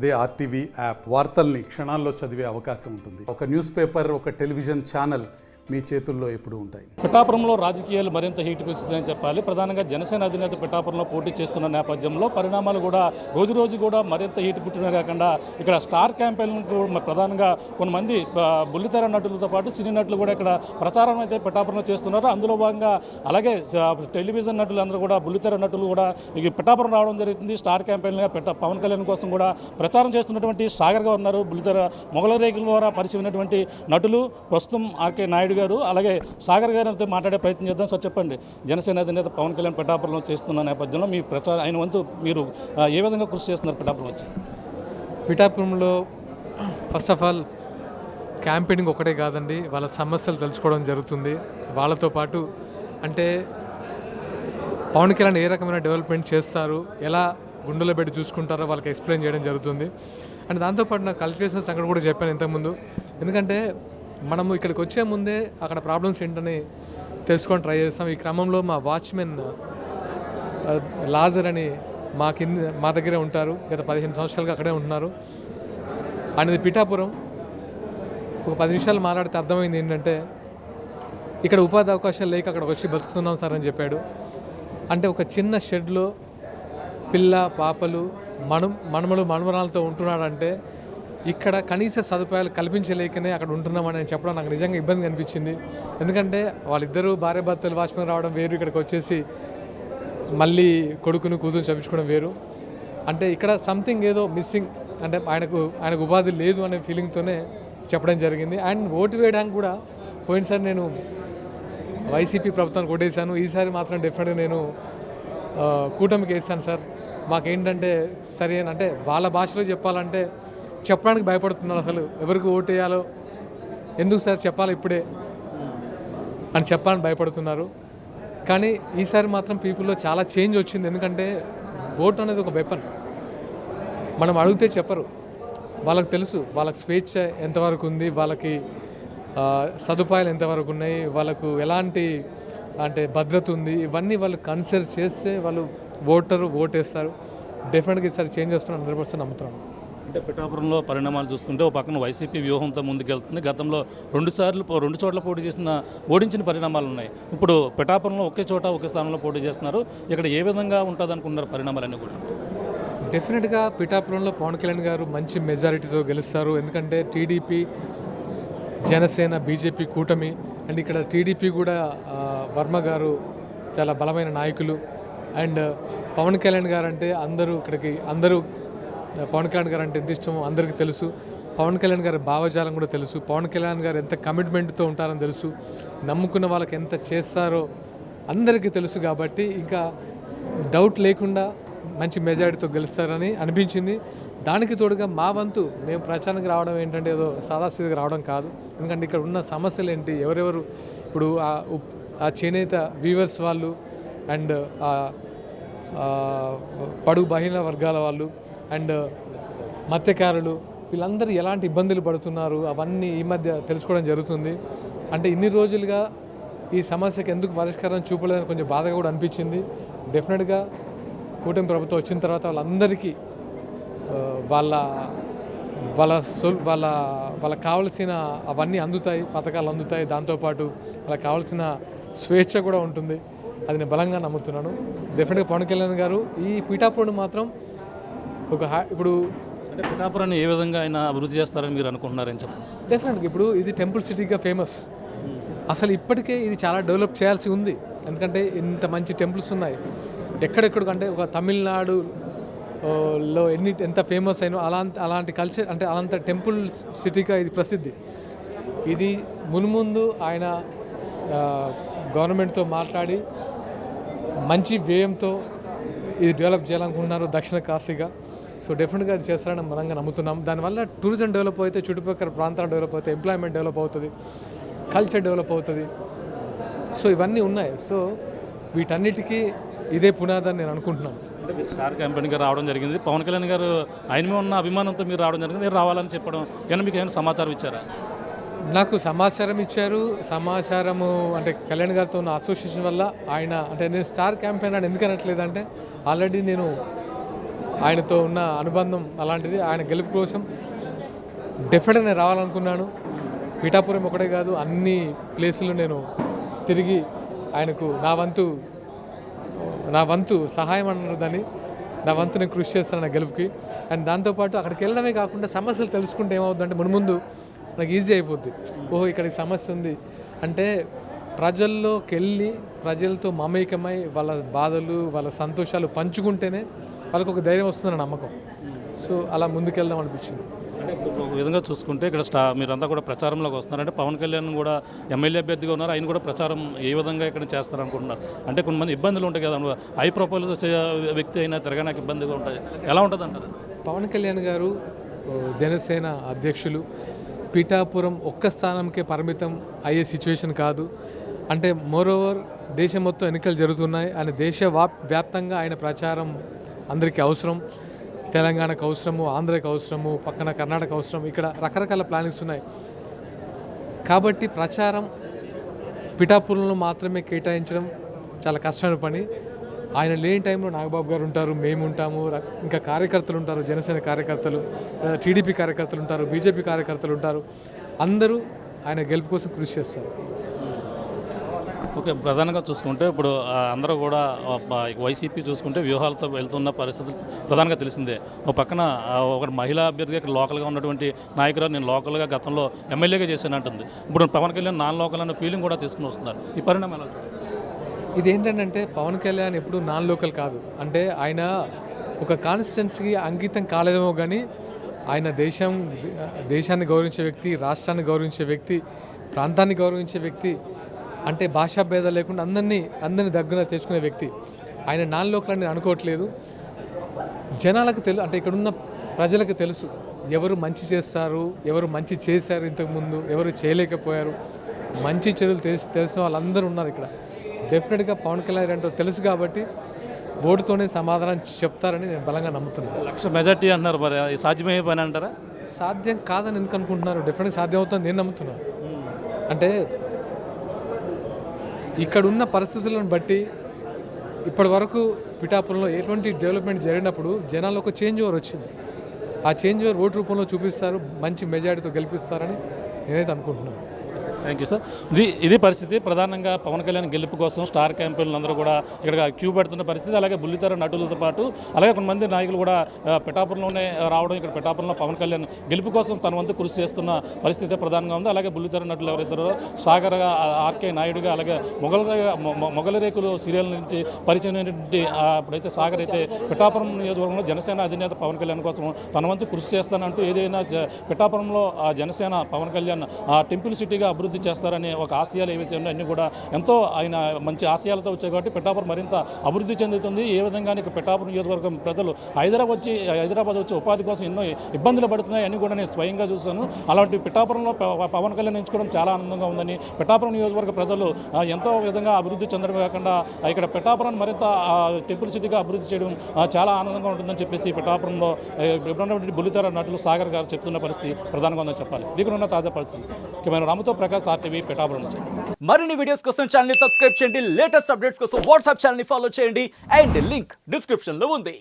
అదే RTV app వార్తల్ని క్షణాల్లో చదివే అవకాశం ఉంటుంది. ఒక న్యూస్ పేపర్, ఒక టెలివిజన్ ఛానల్ మీ చేతుల్లో ఎప్పుడూ ఉంటాయి. పిఠాపురంలో రాజకీయాలు మరింత హీట్ పెంచుతాయని చెప్పాలి. ప్రధానంగా జనసేన అధినేత పిఠాపురంలో పోటీ చేస్తున్న నేపథ్యంలో పరిణామాలు కూడా రోజు కూడా మరింత హీట్ పుట్టినే కాకుండా ఇక్కడ స్టార్ క్యాంపెయిన్ ప్రధానంగా కొంతమంది బుల్లితెర నటులతో పాటు సినీ నటులు కూడా ఇక్కడ ప్రచారం అయితే పిఠాపురంలో చేస్తున్నారు. అందులో భాగంగా అలాగే టెలివిజన్ నటులు అందరూ కూడా బుల్లితెర నటులు కూడా ఇక పిఠాపురం రావడం జరుగుతుంది. స్టార్ క్యాంపెయిన్గా పవన్ కళ్యాణ్ కోసం కూడా ప్రచారం చేస్తున్నటువంటి సాగర్గా ఉన్నారు. బుల్లితెర మొగల రేకుల ద్వారా పరిచయమైనటువంటి నటులు ప్రస్తుతం ఆర్కే నాయుడు గారు, అలాగే సాగర్ గారితో మాట్లాడే ప్రయత్నం చేద్దాం. సార్ చెప్పండి, జనసేన అధినేత పవన్ కళ్యాణ్ పిఠాపురంలో చేస్తున్న నేపథ్యంలో మీ ప్రచారం ఆయన వంతు మీరు ఏ విధంగా కృషి చేస్తున్నారు పిఠాపురం వచ్చి? పిఠాపురంలో ఫస్ట్ ఆఫ్ ఆల్ క్యాంపెయినింగ్ ఒకటే కాదండి, వాళ్ళ సమస్యలు తెలుసుకోవడం జరుగుతుంది. వాళ్ళతో పాటు అంటే పవన్ కళ్యాణ్ ఏ రకమైన డెవలప్మెంట్ చేస్తారు, ఎలా గుండెలో పెట్టి చూసుకుంటారో వాళ్ళకి ఎక్స్ప్లెయిన్ చేయడం జరుగుతుంది. అండ్ దాంతోపాటు నాకు కల్టివేషన్ సంగతి కూడా చెప్పాను ఇంతకుముందు. ఎందుకంటే మనము ఇక్కడికి వచ్చే ముందే అక్కడ ప్రాబ్లమ్స్ ఏంటని తెలుసుకొని ట్రై చేస్తాం. ఈ క్రమంలో మా వాచ్మెన్ లాజర్ అని మా దగ్గరే ఉంటారు, గత 15 సంవత్సరాలుగా అక్కడే ఉంటున్నారు. ఆయనది పిఠాపురం. ఒక 10 నిమిషాలు మాట్లాడితే అర్థమైంది ఏంటంటే ఇక్కడ ఉపాధి అవకాశాలు లేక అక్కడికి వచ్చి బతుకుతున్నాం సార్ అని చెప్పాడు. అంటే ఒక చిన్న షెడ్లో పిల్ల పాపలు మనుమలు మనుమరాలతో ఉంటున్నాడంటే ఇక్కడ కనీస సదుపాయాలు కల్పించలేకనే అక్కడ ఉంటున్నామని చెప్పడం నాకు నిజంగా ఇబ్బంది అనిపించింది. ఎందుకంటే వాళ్ళిద్దరూ భార్య భర్తలు వాచ్మెన్ రావడం వేరు, ఇక్కడికి వచ్చేసి మళ్ళీ కొడుకును కూతురు చప్పించుకోవడం వేరు. అంటే ఇక్కడ సంథింగ్ ఏదో మిస్సింగ్, అంటే ఆయనకు ఉపాధి లేదు అనే ఫీలింగ్తోనే చెప్పడం జరిగింది. అండ్ ఓటు వేయడానికి కూడా పోయినసారి నేను వైసీపీ ప్రభుత్వానికి ఓటేసాను, ఈసారి మాత్రం డెఫినెట్గా నేను కూటమికి వేసాను సార్. మాకేంటంటే సరే అంటే వాళ్ళ భాషలో చెప్పాలంటే చెప్పడానికి భయపడుతున్నారు. అసలు ఎవరికి ఓటు వేయాలో, ఎందుకు సార్ చెప్పాలి ఇప్పుడే అని చెప్పాలని భయపడుతున్నారు. కానీ ఈసారి మాత్రం పీపుల్లో చాలా చేంజ్ వచ్చింది. ఎందుకంటే ఓటు అనేది ఒక వెపన్. మనం అడిగితే చెప్పరు, వాళ్ళకి తెలుసు వాళ్ళకి స్వేచ్ఛ ఎంతవరకు ఉంది, వాళ్ళకి సదుపాయాలు ఎంతవరకు ఉన్నాయి, వాళ్ళకు ఎలాంటి అంటే భద్రత ఉంది, ఇవన్నీ వాళ్ళు కన్సిడర్ చేస్తే వాళ్ళు ఓటేస్తారు. డెఫినెట్గా ఈసారి చేంజ్ వస్తున్నారు, 100% నమ్ముతున్నాను. అంటే పిఠాపురంలో పరిణామాలు చూసుకుంటే ఒక పక్కన వైసీపీ వ్యూహంతో ముందుకెళ్తుంది. గతంలో 2 చోట్ల పోటీ చేసిన ఓడించిన పరిణామాలు ఉన్నాయి. ఇప్పుడు పిఠాపురంలో ఒకే స్థానంలో పోటీ చేస్తున్నారు. ఇక్కడ ఏ విధంగా ఉంటుంది అనుకుంటున్నారు పరిణామాలన్నీ కూడా? డెఫినెట్గా పిఠాపురంలో పవన్ కళ్యాణ్ గారు మంచి మెజారిటీతో గెలుస్తారు. ఎందుకంటే టీడీపీ, జనసేన, బీజేపీ కూటమి. అండ్ ఇక్కడ టీడీపీ కూడా వర్మ గారు చాలా బలమైన నాయకులు. అండ్ పవన్ కళ్యాణ్ గారు అంటే అందరూ పవన్ కళ్యాణ్ గారు అంటే ఎంత ఇష్టమో అందరికీ తెలుసు. పవన్ కళ్యాణ్ గారి భావజాలం కూడా తెలుసు. పవన్ కళ్యాణ్ గారు ఎంత కమిట్మెంట్తో ఉంటారని తెలుసు. నమ్ముకున్న వాళ్ళకి ఎంత చేస్తారో అందరికీ తెలుసు. కాబట్టి ఇంకా డౌట్ లేకుండా మంచి మెజారిటీతో గెలుస్తారని అనిపించింది. దానికి తోడుగా మా వంతు మేము ప్రచారానికి రావడం ఏంటంటే ఏదో సాదాసీదిగా రావడం కాదు. ఎందుకంటే ఇక్కడ ఉన్న సమస్యలు ఏంటి, ఎవరెవరు ఇప్పుడు ఆ చేనేత వీవర్స్ వాళ్ళు అండ్ బడుగు బలహీన వర్గాల వాళ్ళు అండ్ మత్స్యకారులు, వీళ్ళందరూ ఎలాంటి ఇబ్బందులు పడుతున్నారు అవన్నీ ఈ మధ్య తెలుసుకోవడం జరుగుతుంది. అంటే ఇన్ని రోజులుగా ఈ సమస్యకు ఎందుకు పరిష్కారం చూపలేదని కొంచెం బాధగా కూడా అనిపించింది. డెఫినెట్గా కూటమి ప్రభుత్వం వచ్చిన తర్వాత వాళ్ళందరికీ వాళ్ళకి కావాల్సిన అవన్నీ అందుతాయి, పథకాలు అందుతాయి. దాంతోపాటు వాళ్ళకి కావాల్సిన స్వేచ్ఛ కూడా ఉంటుంది. అది నేను బలంగా నమ్ముతున్నాను. డెఫినెట్గా పవన్ కళ్యాణ్ గారు ఈ పిఠాపురం మాత్రం ఇప్పుడు అంటే పిఠాపురాన్ని ఏ విధంగా ఆయన అభివృద్ధి చేస్తారని మీరు అనుకుంటున్నారని చెప్పండి. డెఫినెట్గా ఇప్పుడు ఇది టెంపుల్ సిటీగా ఫేమస్. అసలు ఇప్పటికే ఇది చాలా డెవలప్ చేయాల్సి ఉంది. ఎందుకంటే ఇంత మంచి టెంపుల్స్ ఉన్నాయి ఎక్కడెక్కడికి. అంటే ఒక తమిళనాడులో ఎంత ఫేమస్ అయినో అలాంటి కల్చర్, అంటే అలాంటి టెంపుల్ సిటీగా ఇది ప్రసిద్ధి. ఇది మున్ముందు ఆయన గవర్నమెంట్తో మాట్లాడి మంచి వ్యయంతో ఇది డెవలప్ చేయాలనుకుంటున్నారు దక్షిణ కాశీగా. సో డెఫినెట్గా అది చేస్తారని బలంగా నమ్ముతున్నాం. దానివల్ల టూరిజం డెవలప్ అయితే, చుట్టుపక్కల ప్రాంతాలు డెవలప్ అవుతాయి, ఎంప్లాయ్మెంట్ డెవలప్ అవుతుంది, కల్చర్ డెవలప్ అవుతుంది. సో ఇవన్నీ ఉన్నాయి. సో వీటన్నిటికీ ఇదే పునాదని నేను అనుకుంటున్నాను. అంటే మీరు స్టార్ క్యాంపెయిన్గా రావడం జరిగింది. పవన్ కళ్యాణ్ గారు ఆయన మీద ఉన్న అభిమానంతో మీరు రావడం జరిగింది. రావాలని చెప్పడం ఏమైనా మీకు ఏమైనా సమాచారం ఇచ్చారా? నాకు సమాచారం ఇచ్చారు. సమాచారము అంటే కళ్యాణ్ గారితో ఉన్న అసోసియేషన్ వల్ల ఆయన అంటే నేను స్టార్ క్యాంపెయిన్ అని ఎందుకు అనట్లేదంటే ఆల్రెడీ నేను ఆయనతో ఉన్న అనుబంధం అలాంటిది. ఆయన గెలుపు కోసం డెఫినెట్గా నేను రావాలనుకున్నాను. పిఠాపురం ఒకటే కాదు, అన్ని ప్లేసులు నేను తిరిగి ఆయనకు నా వంతు సహాయం అన్నారు దాన్ని, నా వంతు నేను కృషి చేస్తాను నా గెలుపుకి. అండ్ దాంతోపాటు అక్కడికి వెళ్ళడమే కాకుండా సమస్యలు తెలుసుకుంటే ఏమవుతుందంటే ముందు నాకు ఈజీ అయిపోద్ది. ఓహో ఇక్కడ ఈ సమస్య ఉంది అంటే ప్రజల్లోకి వెళ్ళి ప్రజలతో మమేకమై వాళ్ళ బాధలు వాళ్ళ సంతోషాలు పంచుకుంటేనే వాళ్ళకు ఒక ధైర్యం వస్తుందని నమ్మకం. సో అలా ముందుకెళ్దాం అనిపించింది. అంటే ఇప్పుడు ఒక విధంగా చూసుకుంటే ఇక్కడ మీరంతా కూడా ప్రచారంలోకి వస్తున్నారంటే పవన్ కళ్యాణ్ కూడా ఎమ్మెల్యే అభ్యర్థిగా ఉన్నారు, ఆయన కూడా ప్రచారం ఏ విధంగా ఇక్కడ చేస్తారనుకుంటున్నారు? అంటే కొంతమంది ఇబ్బందులు ఉంటాయి కదా, హై ప్రొఫైల్ వ్యక్తి అయినా తిరగడానికి ఇబ్బందిగా ఉంటాయి, ఎలా ఉంటుంది అంటారు? పవన్ కళ్యాణ్ గారు జనసేన అధ్యక్షులు, పిఠాపురం ఒక్క స్థానంకే పరిమితం అయ్యే సిచ్యువేషన్ కాదు. అంటే మోరోవర్ దేశం మొత్తం ఎన్నికలు జరుగుతున్నాయి. ఆయన వ్యాప్తంగా ఆయన ప్రచారం అందరికీ అవసరం. తెలంగాణకు అవసరము, ఆంధ్రాకి అవసరము, పక్కన కర్ణాటక అవసరం. ఇక్కడ రకరకాల ప్లానింగ్స్ ఉన్నాయి. కాబట్టి ప్రచారం పిఠాపురంలో మాత్రమే కేటాయించడం చాలా కష్టమైన పని. ఆయన లేని టైంలో నాగబాబు గారు ఉంటారు, మేము ఉంటాము, ఇంకా కార్యకర్తలు ఉంటారు, జనసేన కార్యకర్తలు, టీడీపీ కార్యకర్తలు ఉంటారు, బీజేపీ కార్యకర్తలు ఉంటారు. అందరూ ఆయన గెలుపు కోసం కృషి చేస్తారు. ఓకే, ప్రధానంగా చూసుకుంటే ఇప్పుడు అందరూ కూడా వైసీపీ చూసుకుంటే వ్యూహాలతో వెళ్తున్న పరిస్థితులు ప్రధానంగా తెలిసిందే. ఒక పక్కన ఒక మహిళా అభ్యర్థిగా ఇక్కడ లోకల్గా ఉన్నటువంటి నాయకురాలు నేను లోకల్గా గతంలో ఎమ్మెల్యేగా చేశాను అంటుంది. ఇప్పుడు పవన్ కళ్యాణ్ నాన్ లోకల్ అన్న ఫీలింగ్ కూడా తీసుకుని వస్తున్నారు. ఈ పరిణామం ఎలా చూడాలి? ఇదేంటంటే పవన్ కళ్యాణ్ ఎప్పుడు నాన్ లోకల్ కాదు. అంటే ఆయన ఒక కాన్స్టిట్యున్సీకి అంకితం కాలేదేమో కానీ ఆయన దేశాన్ని గౌరవించే వ్యక్తి, రాష్ట్రాన్ని గౌరవించే వ్యక్తి, ప్రాంతాన్ని గౌరవించే వ్యక్తి. అంటే భాషా భేదాలు లేకుండా అందరినీ దగ్గర తెచ్చుకునే వ్యక్తి. ఆయన నాన్ లోకల్ అని నేను అనుకోవట్లేదు. జనాలకు అంటే ఇక్కడున్న ప్రజలకు తెలుసు ఎవరు మంచి చేస్తారు, ఎవరు మంచి చేశారు ఇంతకుముందు, ఎవరు చేయలేకపోయారు. మంచి చెడులు తెలిసిన వాళ్ళందరూ ఉన్నారు ఇక్కడ. డెఫినెట్గా పవన్ కళ్యాణ్ ఏంటో తెలుసు కాబట్టి ఓటుతోనే సమాధానం చెప్తారని నేను బలంగా నమ్ముతున్నాను. 1,00,000 మెజార్టీ అంటున్నారు, మరి సాధ్యమయ్యే పని అంటారా? సాధ్యం కాదని ఎందుకు అనుకుంటున్నారు? డెఫినెట్గా సాధ్యం అవుతుందని నేను నమ్ముతున్నాను. అంటే ఇక్కడున్న పరిస్థితులను బట్టి ఇప్పటి వరకు పిఠాపురంలో ఎటువంటి డెవలప్మెంట్ జరిగినప్పుడు జనాల్లో ఒక చేంజ్ ఓవర్ వచ్చింది. ఆ చేంజ్ ఓవర్ ఓటు రూపంలో చూపిస్తారు, మంచి మెజారిటీతో గెలిపిస్తారని నేనైతే అనుకుంటున్నాను. Thank you sir. ఇది పరిస్థితి. ప్రధానంగా పవన్ కళ్యాణ్ గెలుపు కోసం స్టార్ క్యాంపెయిన్లు అందరూ కూడా ఇక్కడ క్యూ పెడుతున్న పరిస్థితి. అలాగే బుల్లితెర నటులతో పాటు అలాగే కొంతమంది నాయకులు కూడా పిఠాపురంలోనే రావడం, ఇక్కడ పిఠాపురంలో పవన్ కళ్యాణ్ గెలుపు కోసం తన వంతు కృషి చేస్తున్న పరిస్థితి ప్రధానంగా ఉంది. అలాగే బుల్లితెర నటులు ఎవరైతారో సాగర్ ఆర్కే నాయుడుగా, అలాగే మొగలరేకులు సీరియల్ నుంచి పరిచయం అయినటువంటి ఇప్పుడైతే సాగర్ అయితే పిఠాపురం నియోజకవర్గంలో జనసేన అధినేత పవన్ కళ్యాణ్ కోసం తన వంతు కృషి చేస్తానంటూ ఏదైనా పిఠాపురంలో జనసేన పవన్ కళ్యాణ్ టెంపుల్ సిటీగా అభివృద్ధి చేస్తారని ఒక ఆశయాలు ఏవైతే ఉన్నాయో అన్నీ కూడా ఎంతో ఆయన మంచి ఆశయాలతో వచ్చాయి కాబట్టి పిఠాపురం మరింత అభివృద్ధి చెందుతుంది. ఏ విధంగా పిఠాపురం నియోజకవర్గం ప్రజలు హైదరాబాద్ వచ్చి ఉపాధి కోసం ఎన్నో ఇబ్బందులు పడుతున్నాయి అని కూడా నేను స్వయంగా చూశాను. అలాంటి పిఠాపురంలో పవన్ కళ్యాణ్ ఎంచుకోవడం చాలా ఆనందంగా ఉందని, పిఠాపురం నియోజకవర్గ ప్రజలు ఎంతో విధంగా అభివృద్ధి చెందడమే కాకుండా ఇక్కడ పిఠాపురాన్ని మరింత టెంపుల్ సిటీగా అభివృద్ధి చేయడం చాలా ఆనందంగా ఉంటుందని చెప్పేసి పిఠాపురంలో ఉన్నటువంటి బుల్లితెర నటులు సాగర్ గారు చెప్తున్న పరిస్థితి ప్రధానంగా ఉందని చెప్పాలి. దీనికి ఉన్న తాజా పరిస్థితి రామతో ప్రకాష్, RTV, పిఠాపురం నుంచి. మరిన్ని వీడియోస్ కోసం ఛానల్ ని సబ్స్క్రైబ్ చేయండి, లేటెస్ట్ అప్డేట్స్ కోసం వాట్సాప్ ఛానల్ ని ఫాలో చేయండి అండ్ లింక్ డిస్క్రిప్షన్ లో ఉంది.